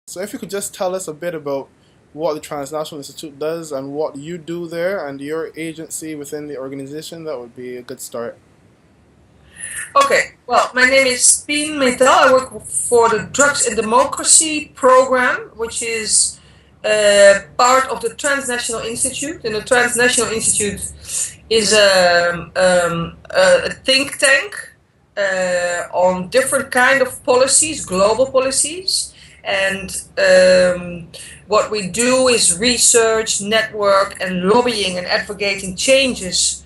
So if you could just tell us a bit about what the Transnational Institute does and what you do there and your agency within the organization, that would be a good start. Okay, well, my name is Pien Metaal. I work for the Drugs and Democracy program, which is part of the Transnational Institute. And the Transnational Institute is a think tank on different kind of policies, global policies. And what we do is research, network, and lobbying and advocating changes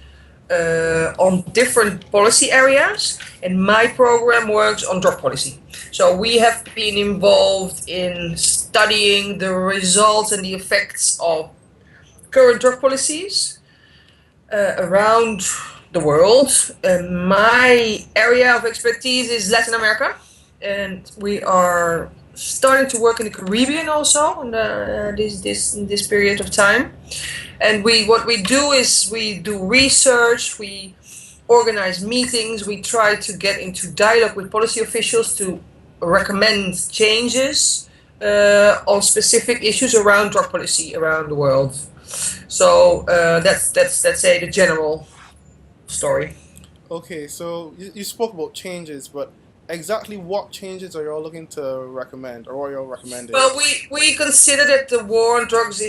on different policy areas, and my program works on drug policy. So we have been involved in studying the results and the effects of current drug policies around the world. My area of expertise is Latin America, and we are starting to work in the Caribbean also in this period of time. And what we do is we do research, we organize meetings, we try to get into dialogue with policy officials to recommend changes on specific issues around drug policy around the world. So that's let's say the general story. Okay, so you spoke about changes, but exactly what changes are y'all looking to recommend or are y'all recommending? Well, we consider that the war on drugs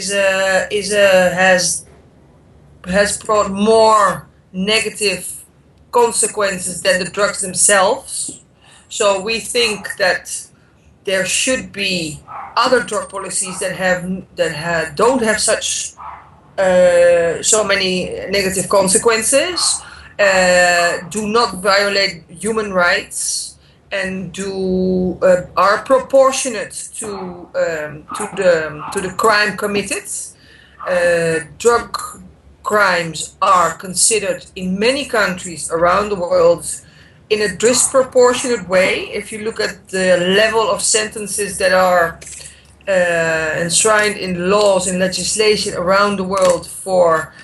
has brought more negative consequences than the drugs themselves. So we think that there should be other drug policies that don't have such so many negative consequences, do not violate human rights, and are proportionate to the crime committed. Drug crimes are considered in many countries around the world in a disproportionate way. If you look at the level of sentences that are enshrined in laws and legislation around the world for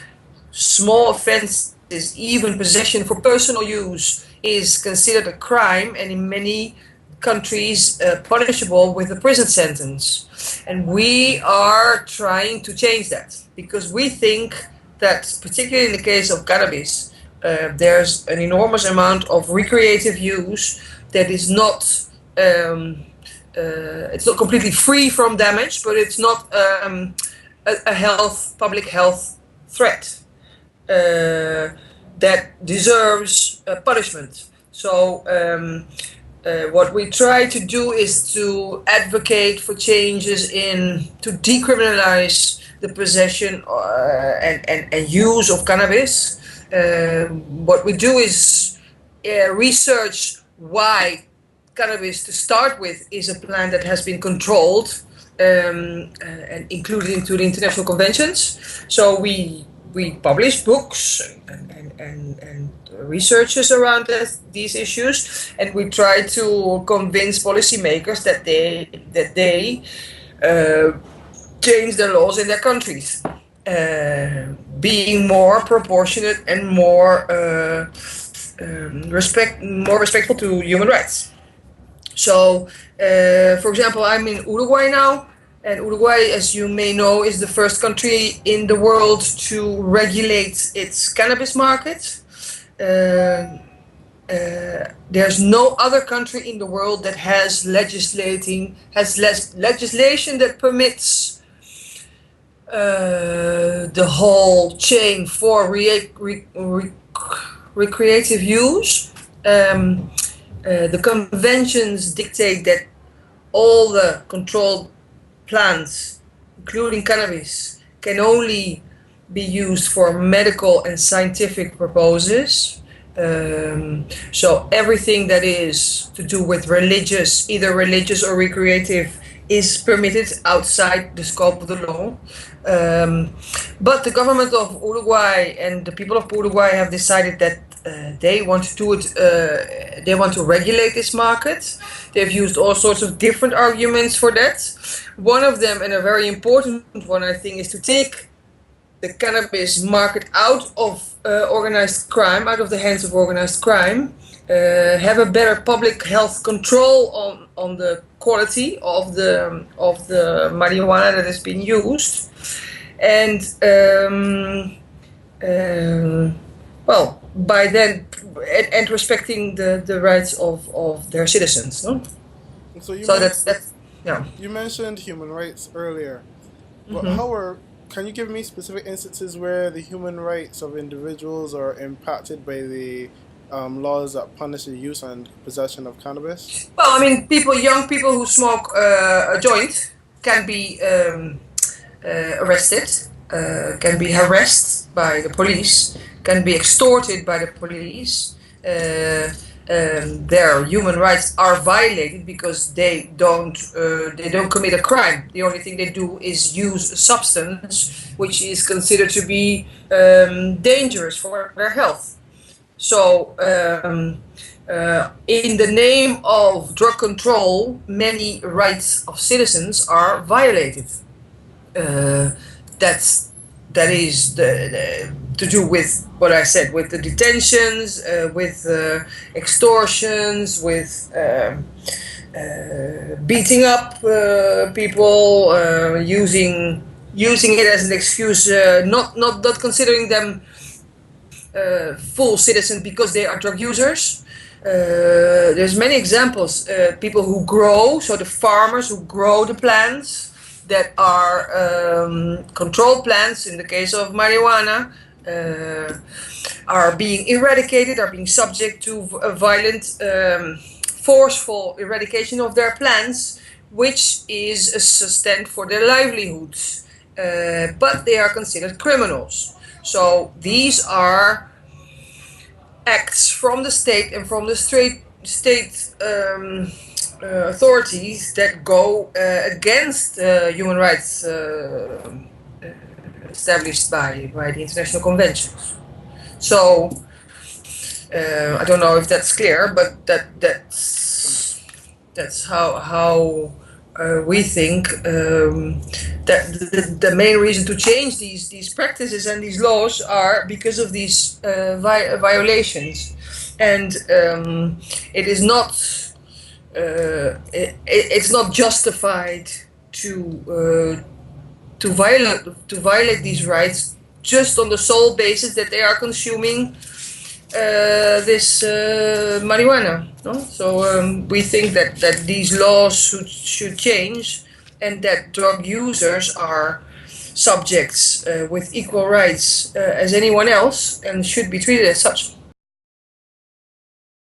small offenses, even possession for personal use is considered a crime, and in many countries punishable with a prison sentence. And we are trying to change that because we think that, particularly in the case of cannabis, there's an enormous amount of recreative use that is not it's not completely free from damage, but it's not a public health threat that deserves punishment. So what we try to do is to advocate for changes to decriminalize the possession and use of cannabis. What we do is research why cannabis, to start with, is a plant that has been controlled and included into the international conventions. So we publish books and researches around these issues, and we try to convince policymakers that they change the laws in their countries, being more proportionate and more respectful to human rights. So, for example, I'm in Uruguay now. And Uruguay, as you may know, is the first country in the world to regulate its cannabis market. There's no other country in the world that has legislation that permits the whole chain for recreative use. The conventions dictate that all the controlled plants, including cannabis, can only be used for medical and scientific purposes. So everything that is to do with either religious or recreative, is permitted outside the scope of the law. But the government of Uruguay and the people of Uruguay have decided that they want to do it. They want to regulate this market. They've used all sorts of different arguments for that. One of them, and a very important one, I think, is to take the cannabis market out of organized crime, out of the hands of organized crime, have a better public health control on the quality of the marijuana that is being used, and well, by then, and respecting the rights of their citizens. No? So So that's yeah. you mentioned human rights earlier, but Mm-hmm. can you give me specific instances where the human rights of individuals are impacted by the laws that punish the use and possession of cannabis? Well, I mean, young people who smoke a joint can be arrested, can be harassed by the police, can be extorted by the police. Their human rights are violated because they don't commit a crime. The only thing they do is use a substance which is considered to be dangerous for their health. So, in the name of drug control, many rights of citizens are violated. Uh, that's that is to do with what I said, with the detentions, with extortions, with beating up people, using it as an excuse, not considering them full citizens because they are drug users. There's many examples. People who grow, so the farmers who grow the plants that are controlled plants, in the case of marijuana, are being eradicated, are being subject to a violent, forceful eradication of their plants, which is a sustenance for their livelihoods. But they are considered criminals. So these are acts from the state and from the state authorities that go against human rights established by the international conventions. So I don't know if that's clear, but that's how we think that the main reason to change these practices and these laws are because of these violations, and it is not it's not justified to violate these rights just on the sole basis that they are consuming this marijuana. No? So we think that these laws should change, and that drug users are subjects with equal rights as anyone else and should be treated as such.